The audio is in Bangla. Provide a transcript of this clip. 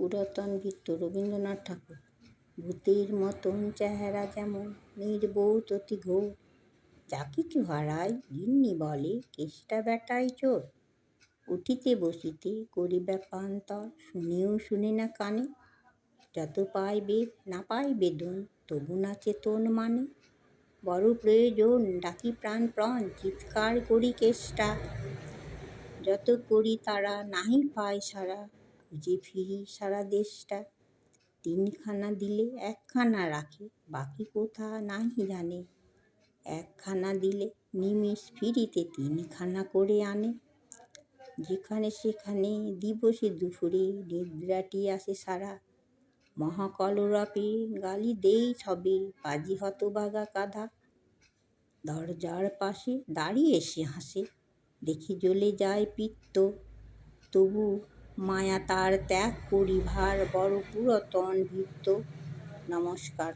পুরাতন ভৃত্য রবীন্দ্রনাথ ঠাকুর। ভূতের মতন চেহারা যেমন, নির্বোধ অতি ঘোর, যা কিছু হারায় গিন্নি বলে কেষ্টা বেটাই চোর। উঠিতে বসিতে করি ব্যাপান্তর, শুনেও শুনে না কানে, যত পায় বেদ না পায় বেদন, তবু না চেতন মানে। বড় প্রয়োজন ডাকি প্রাণপণ, চিৎকার করি কেষ্টা, যত করি তারা নাহি পায় সারা, খুঁজে ফিরি সারা দেশটা। তিনখানা দিলে একখানা রাখে, বাকি কোথা নাহি জানে, একখানা দিলে নিমেষ ফিরিতে তিনখানা করে আনে। যেখানে সেখানে দিবসে দুপুরে নিদ্রাটি আসে সারা, মহাকলরবে গালি দেই সবে, পাজি হতভাগা কাঁধা। দরজার পাশে দাঁড়িয়ে সে হাসে, দেখে জ্বলে যায় পিত্ত, তবু মায়া তার ত্যাগ করিবার বড় পুরাতন ভৃত্য। নমস্কার।